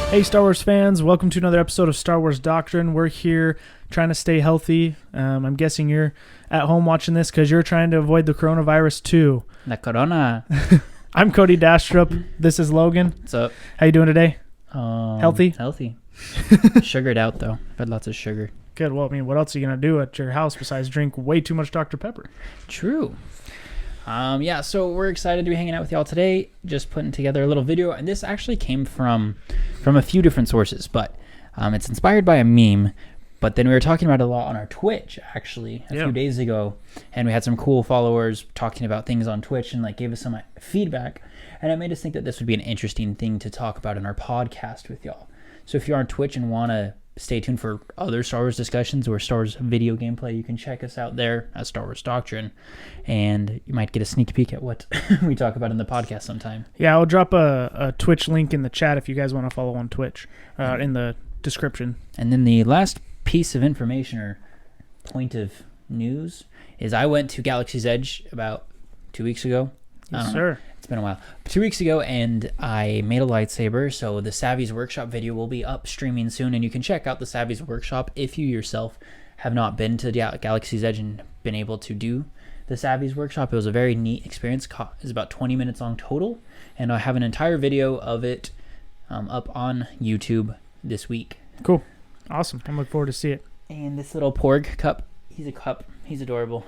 Hey Star Wars fans, welcome to another episode of Star Wars Doctrine. We're here trying to stay healthy. I'm guessing you're at home watching this because you're trying to avoid the coronavirus too. La Corona. I'm Cody Dastrup. This is Logan. What's up? How you doing today? Healthy? Healthy. Sugared out though. I've had lots of sugar. Good. Well, I mean, what else are you going to do at your house besides drink way too much Dr. Pepper? True. Yeah, so we're excited to be hanging out with y'all today, just putting together a little video, and this actually came from a few different sources, but it's inspired by a meme, but then we were talking about it a lot on our Twitch, actually, a few days ago, and we had some cool followers talking about things on Twitch and gave us some feedback, and it made us think that this would be an interesting thing to talk about in our podcast with y'all. So if you're on Twitch and want to stay tuned for other Star Wars discussions or Star Wars video gameplay, you can check us out there at Star Wars Doctrine, and you might get a sneak peek at what we talk about in the podcast sometime. Yeah, I'll drop a Twitch link in the chat if you guys want to follow on Twitch, in the description. And then the last piece of information or point of news is I went to Galaxy's Edge about 2 weeks ago. Yes, sir. It's been a while. 2 weeks ago, and I made a lightsaber, so the Savvy's Workshop video will be up streaming soon, and you can check out the Savvy's Workshop if you yourself have not been to Galaxy's Edge and been able to do the Savvy's Workshop. It was a very neat experience. It's about 20 minutes long total, and I have an entire video of it up on YouTube this week. Cool. Awesome. I'm looking forward to see it. And this little Porg cup, he's adorable.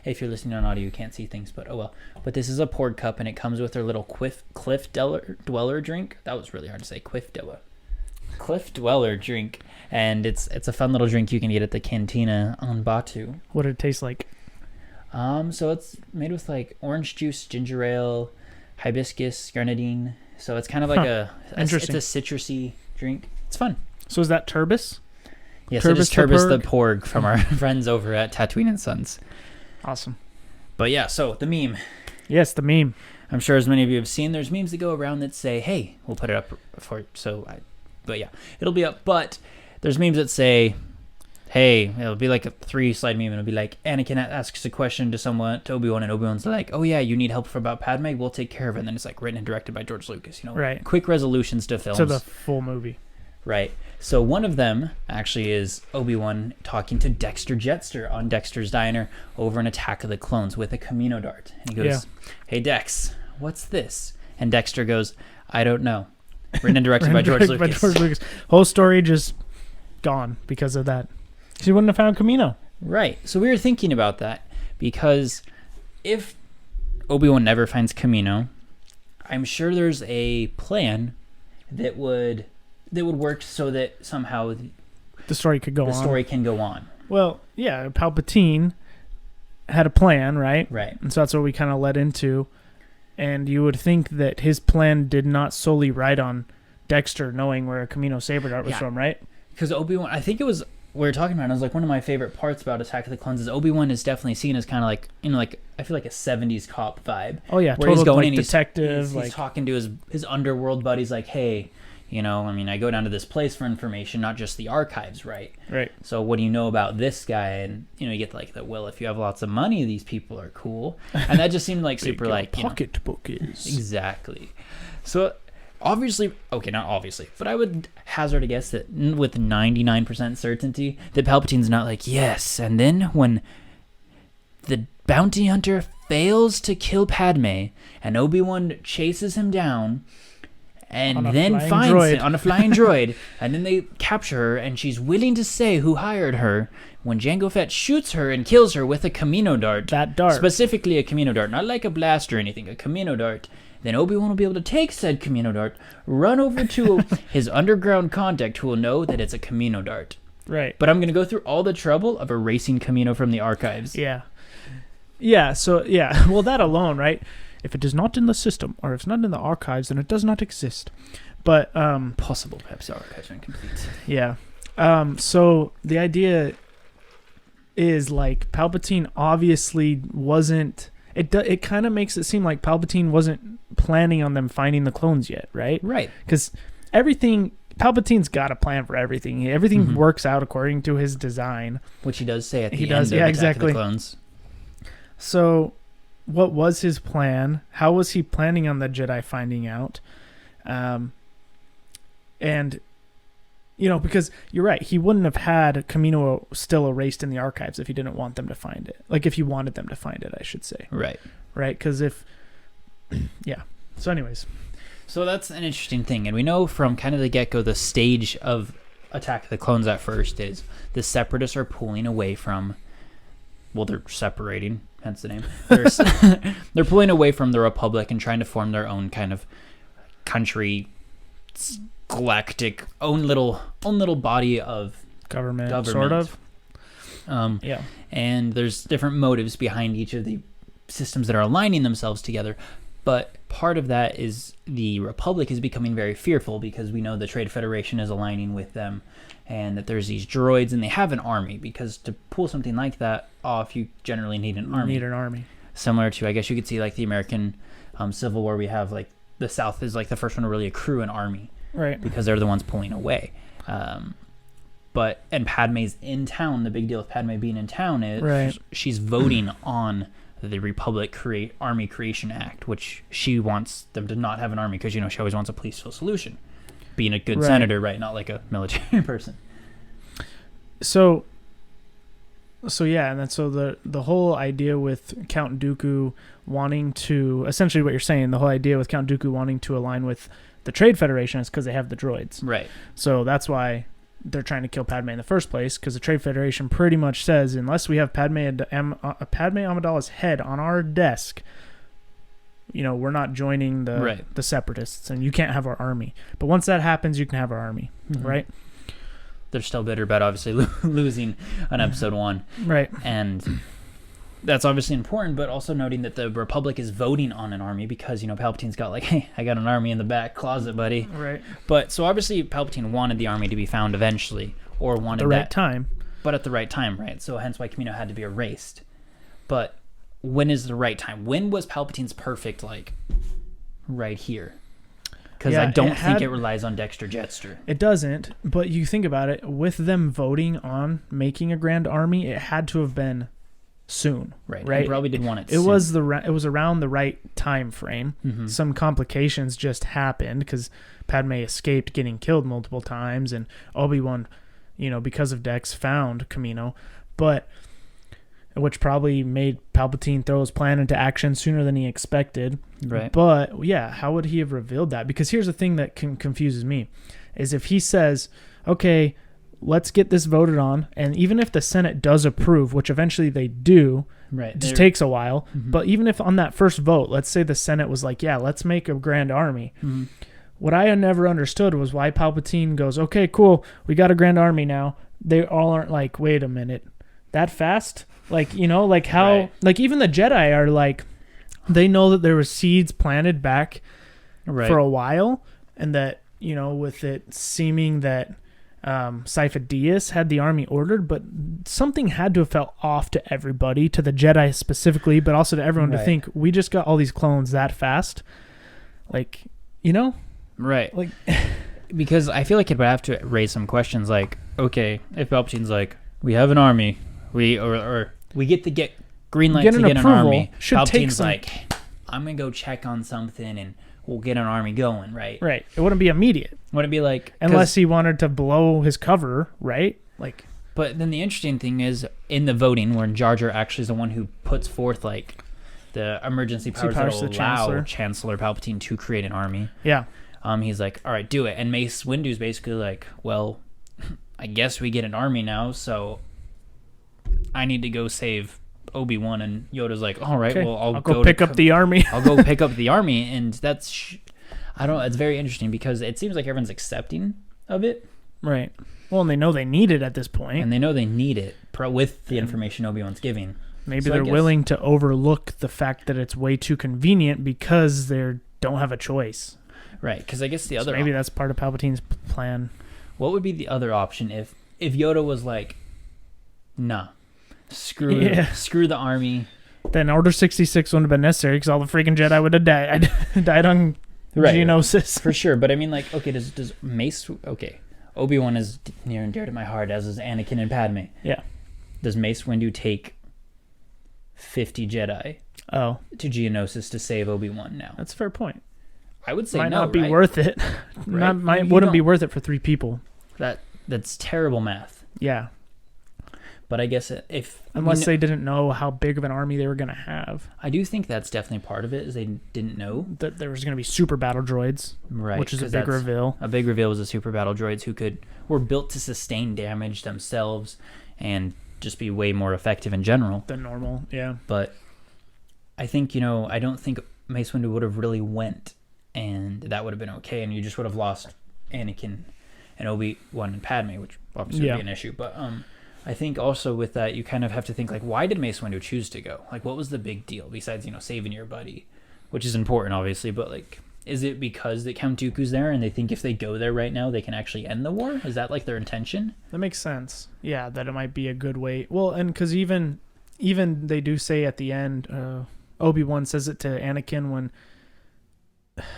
If you're listening on audio, you can't see things, but oh well. But this is a Porg cup, and it comes with their little Cliff Dweller drink. That was really hard to say. Cliff Dweller drink, and it's a fun little drink you can get at the cantina on Batu. What did it taste like? So it's made with orange juice, ginger ale, hibiscus, grenadine. So it's kind of like it's a citrusy drink. It's fun. So is that Turbis? Yes, it is Turbis the Porg from our friends over at Tatooine and Sons. Awesome. But yeah, so the meme. Yes, the meme. I'm sure as many of you have seen, there's memes that go around that say, hey, we'll put it up but yeah, it'll be up. But there's memes that say, hey, it'll be like a 3-slide meme, and it'll be like, Anakin asks a question to Obi-Wan, and Obi-Wan's like, oh yeah, you need help about Padme? We'll take care of it. And then it's written and directed by George Lucas, Right. Quick resolutions to films. To the full movie. Right. So one of them actually is Obi-Wan talking to Dexter Jetster on Dexter's Diner over an Attack of the Clones with a Kamino dart. And he goes, hey, Dex, what's this? And Dexter goes, I don't know. Written and directed by George Lucas. Whole story just gone because of that. She wouldn't have found Kamino. Right. So we were thinking about that because if Obi-Wan never finds Kamino, I'm sure there's a plan that would work so that somehow the story could go on. The story can go on. Well, yeah, Palpatine had a plan, right? Right. And so that's what we kind of led into. And you would think that his plan did not solely ride on Dexter knowing where a Kamino Saber Dart was from, right? Because Obi-Wan, I think it was, we were talking about it, and it was one of my favorite parts about Attack of the Clones is Obi-Wan is definitely seen as kind of I feel like a 70s cop vibe. Oh, yeah, where he's going detective. He's talking to his underworld buddies like, hey, I go down to this place for information, not just the archives, right? Right. So what do you know about this guy? And, you get well, if you have lots of money, these people are cool. And that just seemed super pocketbook is. Exactly. So obviously, okay, not obviously, but I would hazard a guess that with 99% certainty that Palpatine's not yes. And then when the bounty hunter fails to kill Padme and Obi-Wan chases him down and then finds him on a flying droid, and then they capture her, and she's willing to say who hired her. When Jango Fett shoots her and kills her with a Kamino dart, that dart, specifically a Kamino dart, not like a blast or anything, a Kamino dart, then Obi-Wan will be able to take said Kamino dart, run over to his underground contact who will know that it's a Kamino dart. Right. But I'm going to go through all the trouble of erasing Kamino from the archives. Yeah. Yeah, so, yeah, well, that alone, right? If it is not in the system, or if it's not in the archives, then it does not exist. But possible, perhaps the archives are incomplete. Yeah. So the idea is Palpatine obviously wasn't. It kind of makes it seem like Palpatine wasn't planning on them finding the clones yet, right? Right. Because Palpatine's got a plan for everything. Everything works out according to his design, which he does say at the end of Attack of the Clones. So what was his plan? How was he planning on the Jedi finding out? And, because you're right, he wouldn't have had Camino still erased in the archives if he didn't want them to find it. Like, if he wanted them to find it, I should say. Right. Right? Because if... yeah. So anyways. So that's an interesting thing. And we know from kind of the get-go, the stage of Attack of the Clones at first is the Separatists are pulling away from... Well, they're separating, hence the name. They're pulling away from the Republic and trying to form their own kind of country, galactic, own little body of government. Sort of. Yeah. And there's different motives behind each of the systems that are aligning themselves together. But part of that is the Republic is becoming very fearful because we know the Trade Federation is aligning with them and that there's these droids and they have an army, because to pull something like that off, you generally need an army. You need an army. Similar to, I guess you could see like the American Civil War, we have like the South is like the first one to really accrue an army. Right. Because they're the ones pulling away. And Padme's in town. The big deal with Padme being in town is she's voting on the Republic Army Creation Act, which she wants them to not have an army because, she always wants a peaceful solution. Being a good senator, right? Not like a military person. So yeah, and then so the whole idea with Count Dooku wanting to, essentially what you're saying, the whole idea with Count Dooku wanting to align with the Trade Federation is because they have the droids. Right. So that's why they're trying to kill Padme in the first place, because the Trade Federation pretty much says unless we have Padme Amidala's head on our desk, we're not joining the Separatists, and you can't have our army. But once that happens, you can have our army, right? They're still bitter about obviously losing on Episode 1. Right. And that's obviously important, but also noting that the Republic is voting on an army because, Palpatine's got like, hey, I got an army in the back closet, buddy. Right. But so obviously Palpatine wanted the army to be found eventually, or wanted the right time. But at the right time, right? So hence why Camino had to be erased. But when is the right time? When was Palpatine's perfect, like, right here? Because I don't think it relies on Dexter Jetster. It doesn't, but you think about it, with them voting on making a grand army, it had to have been soon, right? They probably did want it soon. It was around the right time frame. Mm-hmm. Some complications just happened because Padme escaped getting killed multiple times, and Obi-Wan, because of Dex, found Camino, which probably made Palpatine throw his plan into action sooner than he expected. Right. But yeah, how would he have revealed that? Because here's the thing that confuses me, is if he says, okay, let's get this voted on, and even if the Senate does approve, which eventually they do, it just takes a while, but even if on that first vote, let's say the Senate was like, yeah, let's make a grand army. Mm-hmm. What I never understood was why Palpatine goes, okay, cool, we got a grand army now. They all aren't like, wait a minute, that fast? Like, like how, like even the Jedi are like, they know that there were seeds planted back for a while, and that, with it seeming that Sifo Dyas had the army ordered, but something had to have felt off to everybody, to the Jedi specifically, but also to everyone to think, we just got all these clones that fast. Like, Right. Like, because I feel like it would have to raise some questions like, okay, if Palpatine's like, we have an army, we get green light to get an army. Palpatine's like, I'm going to go check on something and we'll get an army going, right? Right. It wouldn't be immediate. Wouldn't be like... Unless he wanted to blow his cover, right? Like... But then the interesting thing is, in the voting, where Jar Jar actually is the one who puts forth, like, the emergency powers that will allow Chancellor Palpatine to create an army. Yeah. He's like, all right, do it. And Mace Windu's basically like, well, I guess we get an army now, so I need to go save Obi-Wan. And Yoda's like, all right, well, I'll go pick up the army. I'll go pick up the army. And that's, I don't know, it's very interesting because it seems like everyone's accepting of it. Right. Well, and they know they need it at this point. And they know they need it with the information Obi-Wan's giving. Maybe they're willing to overlook the fact that it's way too convenient because they don't have a choice. Right, because I guess the other... maybe that's part of Palpatine's plan. What would be the other option if Yoda was like, nah, screw the army? Then Order 66 wouldn't have been necessary because all the freaking Jedi would have died on Geonosis. For sure, but I mean, like, okay, does Mace... Okay, Obi-Wan is near and dear to my heart, as is Anakin and Padme. Yeah. Does Mace Windu take 50 Jedi to Geonosis to save Obi-Wan now? That's a fair point. I would say might no, not be right? worth it. Right? Wouldn't be worth it for 3 people. That's terrible math. Yeah. But I guess if Unless they didn't know how big of an army they were going to have. I do think that's definitely part of it, is they didn't know that there was going to be super battle droids, right? Which is a big reveal. A big reveal was the super battle droids who were built to sustain damage themselves and just be way more effective in general than normal. Yeah. But I think I don't think Mace Windu would have really went, and that would have been okay, and you just would have lost Anakin and Obi-Wan and Padme, which obviously would be an issue. But I think also with that, you kind of have to think, like, why did Mace Windu choose to go? Like, what was the big deal besides, saving your buddy, which is important, obviously. But, like, is it because that Count Dooku's there and they think if they go there right now, they can actually end the war? Is that, like, their intention? That makes sense. Yeah, that it might be a good way. Well, and because even they do say at the end, Obi-Wan says it to Anakin when...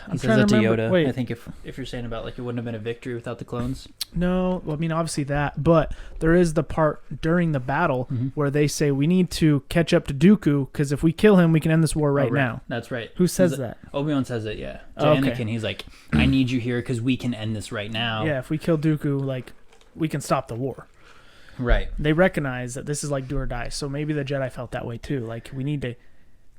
He says it to Yoda. Wait. I think if you're saying about, like, it wouldn't have been a victory without the clones. No, well, I mean, obviously that, but there is the part during the battle where they say we need to catch up to Dooku because if we kill him, we can end this war right now. That's right. Who says that? Obi-Wan says it, yeah. To Anakin, he's like, I need you here because we can end this right now. Yeah, if we kill Dooku, like, we can stop the war. Right. They recognize that this is like do or die, so maybe the Jedi felt that way too. Like, we need to...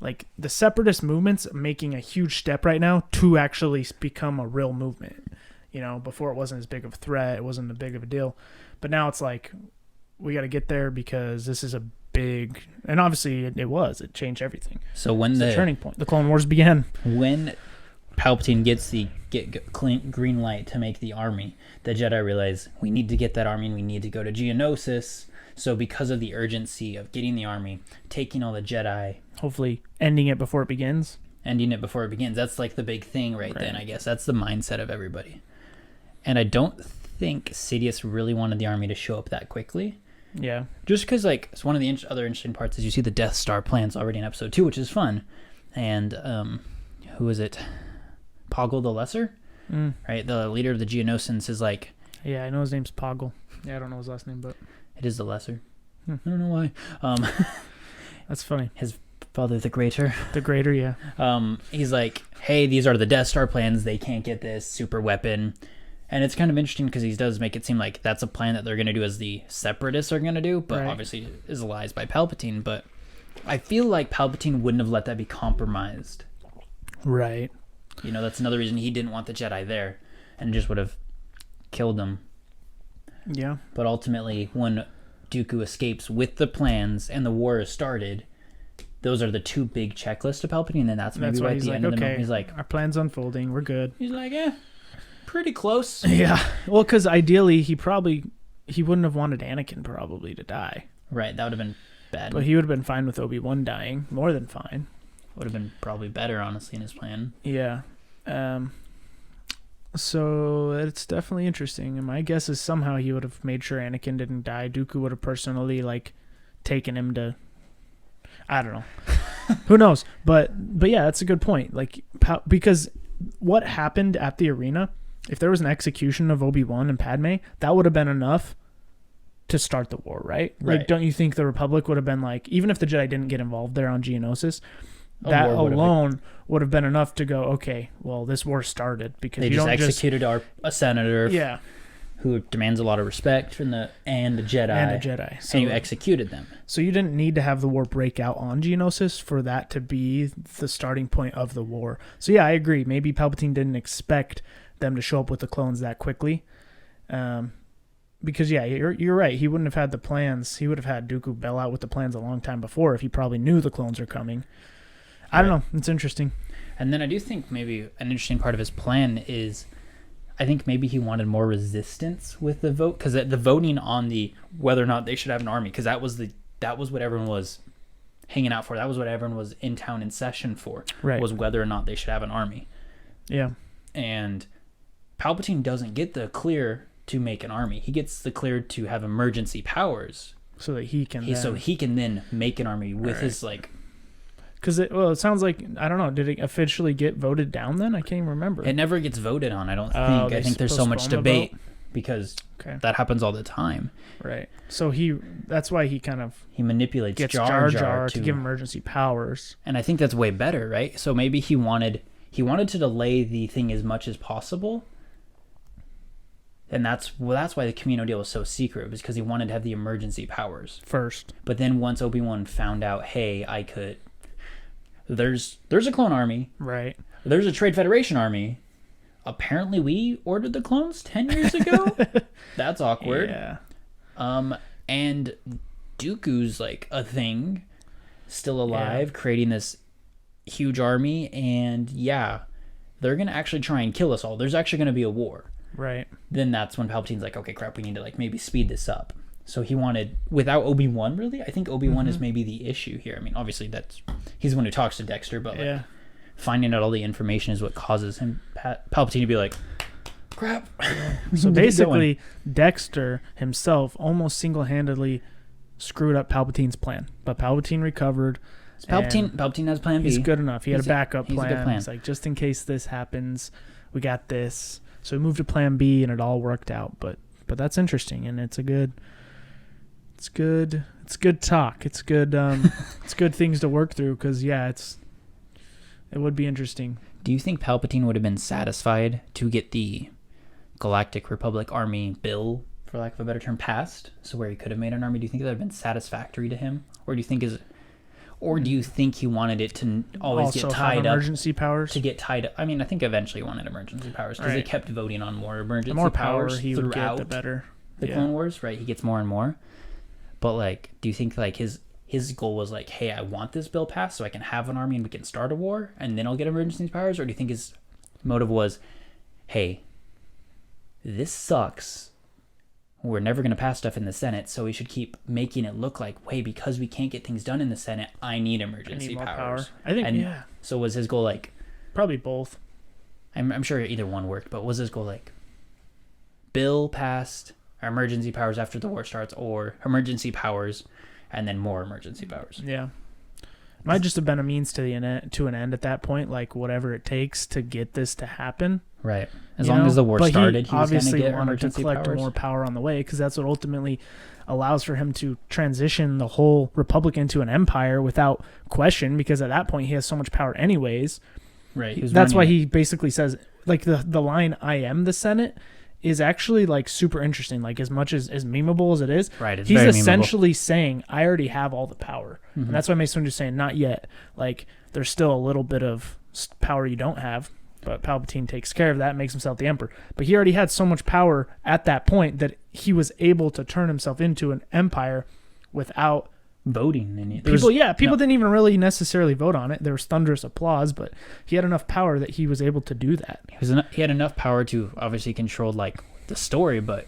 Like, the separatist movement's making a huge step right now to actually become a real movement. Before it wasn't as big of a threat. It wasn't as big of a deal. But now it's like, we got to get there because this is a big... And obviously it was. It changed everything. So when it's the turning point. The Clone Wars began. When Palpatine gets the green light to make the army, the Jedi realize we need to get that army and we need to go to Geonosis. So because of the urgency of getting the army, taking all the Jedi... Hopefully ending it before it begins. That's like the big thing right then, I guess. That's the mindset of everybody. And I don't think Sidious really wanted the army to show up that quickly. Yeah. Just because, like, it's one of the other interesting parts is you see the Death Star plans already in episode 2, which is fun. And who is it? Poggle the Lesser? Right? The leader of the Geonosins is like... Yeah, I know his name's Poggle. Yeah, I don't know his last name, but... It is the Lesser. I don't know why. That's funny. His father, the Greater. The Greater, yeah. He's like, hey, these are the Death Star plans. They can't get this super weapon. And it's kind of interesting because he does make it seem like that's a plan that they're going to do as the Separatists are going to do, but obviously is lies by Palpatine. But I feel like Palpatine wouldn't have let that be compromised. Right. That's another reason he didn't want the Jedi there and just would have killed them. Yeah. But ultimately, when Dooku escapes with the plans and the war is started, those are the 2 big checklists to Palpatine, and that's maybe why at the end of the movie he's like, our plan's unfolding, we're good. He's like, pretty close. Yeah. Well, because ideally he wouldn't have wanted Anakin probably to die. Right, that would have been bad. But he would have been fine with Obi-Wan dying, more than fine. Would have been probably better, honestly, in his plan. Yeah. So it's definitely interesting. And my guess is somehow he would have made sure Anakin didn't die. Dooku would have personally, like, taken him to... I don't know. Who knows? But yeah, that's a good point. Like, because what happened at the arena, if there was an execution of Obi-Wan and Padme, that would have been enough to start the war, right? Like, don't you think the Republic would have been like, even if the Jedi didn't get involved there on Geonosis, that alone would have been enough to go, okay, well, this war started because they just executed a senator who demands a lot of respect from the Jedi. So, and you executed them. So you didn't need to have the war break out on Geonosis for that to be the starting point of the war. So yeah, I agree. Maybe Palpatine didn't expect them to show up with the clones that quickly. Because yeah, you're right. He wouldn't have had the plans. He would have had Dooku bail out with the plans a long time before if he probably knew the clones are coming. I don't know. It's interesting. And then I do think maybe an interesting part of his plan is, I think maybe he wanted more resistance with the vote, because the voting on the whether or not they should have an army, because that was what everyone was hanging out for. That was what everyone was in town in session for. Right. Was whether or not they should have an army. Yeah. And Palpatine doesn't get the clear to make an army. He gets the clear to have emergency powers, so that he can then make an army with his like. Because it sounds like, I don't know, did it officially get voted down then? I can't even remember. It never gets voted on, I don't think. I think there's so much debate because that happens all the time. Right. So that's why he kind of... He manipulates Jar Jar to give emergency powers. And I think that's way better, right? So maybe he he wanted to delay the thing as much as possible. And that's why the Camino deal was so secret, was because he wanted to have the emergency powers first. But then once Obi-Wan found out, hey, I could... There's a clone army. Right. There's a Trade Federation army. Apparently we ordered the clones 10 years ago? That's awkward. Yeah. And Dooku's like a thing, still alive, creating this huge army, and they're going to actually try and kill us all. There's actually going to be a war. Right. Then that's when Palpatine's like, okay, crap, we need to like maybe speed this up. So he wanted, without Obi-Wan, really? I think Obi-Wan is maybe the issue here. I mean, obviously he's the one who talks to Dexter, but like, finding out all the information is what causes him, Palpatine, to be like, crap. So basically, Dexter himself almost single-handedly screwed up Palpatine's plan. But Palpatine recovered. So Palpatine has plan B. He's good enough. He had a backup plan. He's a good plan. He's like, just in case this happens, we got this. So we moved to plan B, and it all worked out. But that's interesting, and it's good talk. It's good it's good things to work through, because it would be interesting. Do you think Palpatine would have been satisfied to get the Galactic Republic Army bill, for lack of a better term, passed, so where he could have made an army? Do you think that would have been satisfactory to him? Or do you think he wanted it to always also get tied up? Emergency powers? To get tied up. I mean, I think eventually he wanted emergency powers, because they kept voting on more emergency the more powers power he would throughout get, the better. The Clone Wars, right? He gets more and more. But like, do you think like his goal was like, hey, I want this bill passed so I can have an army and we can start a war and then I'll get emergency powers? Or do you think his motive was, hey, this sucks, we're never going to pass stuff in the Senate, so we should keep making it look like, hey, because we can't get things done in the Senate, I need emergency powers. Power. I think, So was his goal like... Probably both. I'm sure either one worked, but was his goal like, bill passed, emergency powers after the war starts, or emergency powers and then more emergency powers? Yeah. Might just have been a means to an end at that point, like whatever it takes to get this to happen. Right. As long as the war started, he obviously was wanted to collect more power on the way, because that's what ultimately allows for him to transition the whole republic into an empire without question, because at that point he has so much power anyways. Right. That's why he basically says, like, the line, I am the Senate, is actually like super interesting. Like, as much as memeable as it is, right, it's he's very essentially saying, I already have all the power. Mm-hmm. And that's why Mace Windu's saying, not yet. Like, there's still a little bit of power you don't have, but Palpatine takes care of that, makes himself the emperor. But he already had so much power at that point that he was able to turn himself into an empire without voting. People didn't even really necessarily vote on it. There was thunderous applause, but he had enough power that he was able to do that. He had enough power to obviously control like the story, but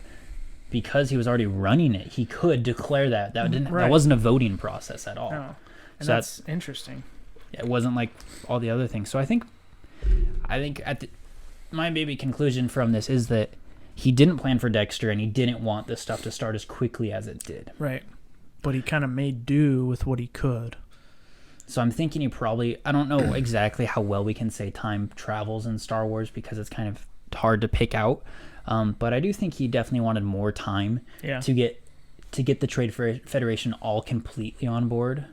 because he was already running it, he could declare that that wasn't a voting process at all. No. And so that's interesting. It wasn't like all the other things. So I think my maybe conclusion from this is that he didn't plan for Dexter, and he didn't want this stuff to start as quickly as it did. Right. But he kind of made do with what he could. So I'm thinking I don't know exactly how well we can say time travels in Star Wars, because it's kind of hard to pick out. But I do think he definitely wanted more time to get the Trade Federation all completely on board,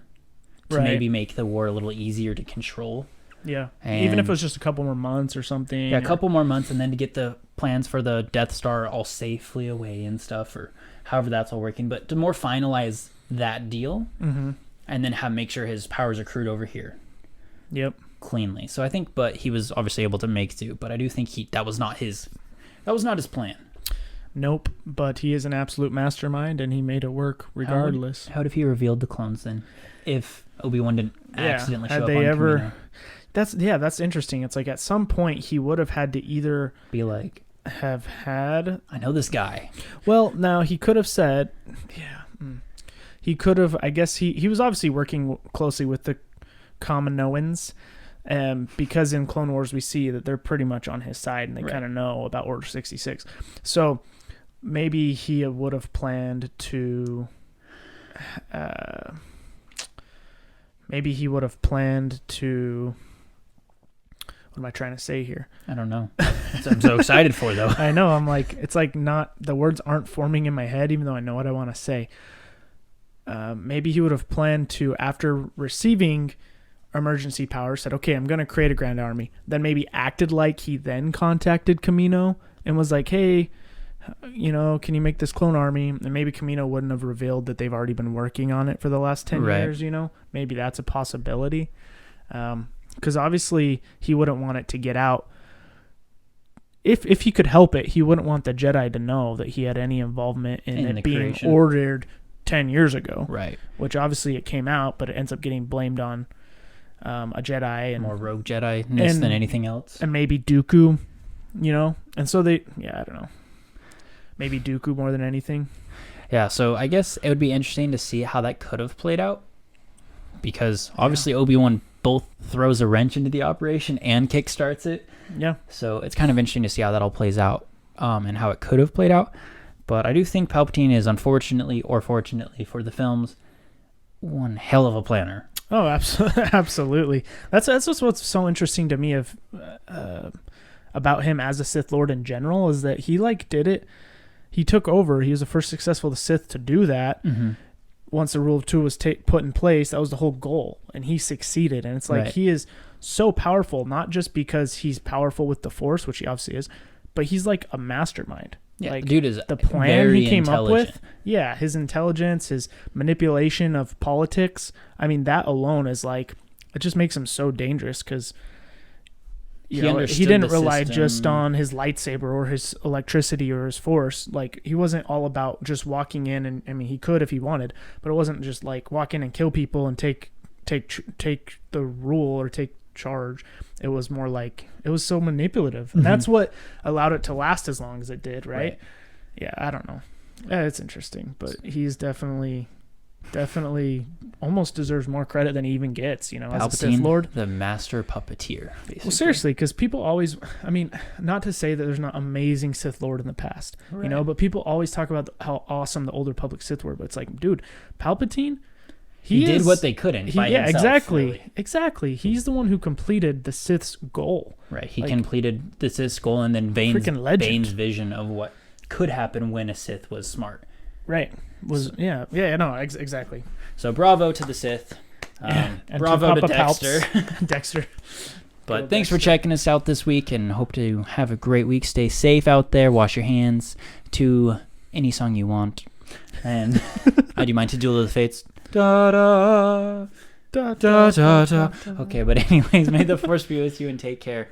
to maybe make the war a little easier to control. Yeah, even if it was just a couple more months or something. Yeah, a couple more months, and then to get the plans for the Death Star all safely away and stuff, or however that's all working. But to more finalize that deal, and then make sure his powers accrued over here. Yep. Cleanly. So I think, but he was obviously able to make do. But I do think that was not his plan. Nope. But he is an absolute mastermind, and he made it work regardless. How did he revealed the clones then? If Obi-Wan didn't accidentally show up on Camino? That's interesting. It's like at some point he would have had to either be like, have had, I know this guy. Well, now he could have said, he could have, I guess he was obviously working closely with the Kaminoans, because in Clone Wars we see that they're pretty much on his side, and they kind of know about Order 66. So maybe he would have planned to what am I trying to say here? I don't know. I'm so excited for, though. I know. I'm like, it's like the words aren't forming in my head, even though I know what I want to say. Maybe he would have planned to, after receiving emergency powers, said, okay, I'm going to create a grand army, then maybe acted like he then contacted Kamino and was like, hey, can you make this clone army? And maybe Kamino wouldn't have revealed that they've already been working on it for the last 10 years, Maybe that's a possibility. Because obviously he wouldn't want it to get out. If he could help it, he wouldn't want the Jedi to know that he had any involvement in it being creation. ordered 10 years ago. Right. Which obviously it came out, but it ends up getting blamed on a Jedi. And more rogue Jedi-ness than anything else. And maybe Dooku, And so I don't know. Maybe Dooku more than anything. Yeah, so I guess it would be interesting to see how that could have played out. Because obviously Obi-Wan both throws a wrench into the operation and kickstarts it. Yeah. So it's kind of interesting to see how that all plays out and how it could have played out. But I do think Palpatine is, unfortunately or fortunately for the films, one hell of a planner. Oh, absolutely. That's what's so interesting to me about him as a Sith Lord in general, is that he did it. He took over. He was the first successful Sith to do that. Mm-hmm. Once the rule of two was put in place, that was the whole goal, and he succeeded. And it's he is so powerful, not just because he's powerful with the Force, which he obviously is, but he's like a mastermind. Yeah, the dude is the plan he came up with. Yeah, his intelligence, his manipulation of politics. I mean, that alone is it just makes him so dangerous because he didn't rely just on his lightsaber or his electricity or his Force. He wasn't all about just walking in and, I mean, he could if he wanted, but it wasn't just walk in and kill people and take the rule or take charge. It was more it was so manipulative, and that's what allowed it to last as long as it did, right? Yeah, I don't know. It's interesting, but he's definitely almost deserves more credit than he even gets, Palpatine, as a Sith Lord, the master puppeteer, basically. Well, seriously, because people always, I mean, not to say that there's not amazing Sith Lord in the past, but people always talk about how awesome the Old Republic Sith were, but it's dude, Palpatine, he did what they couldn't by himself. Exactly. He's the one who completed the Sith's goal. Right. He completed the Sith's goal, and then Bane's vision of what could happen when a Sith was smart. Right. Exactly. So bravo to the Sith. Bravo to Dexter. Dexter. But thanks for checking us out this week, and hope to have a great week. Stay safe out there. Wash your hands to any song you want. And do you mind to Duel of the Fates? Da da da da da da. Okay, but anyways, may the Force be with you and take care.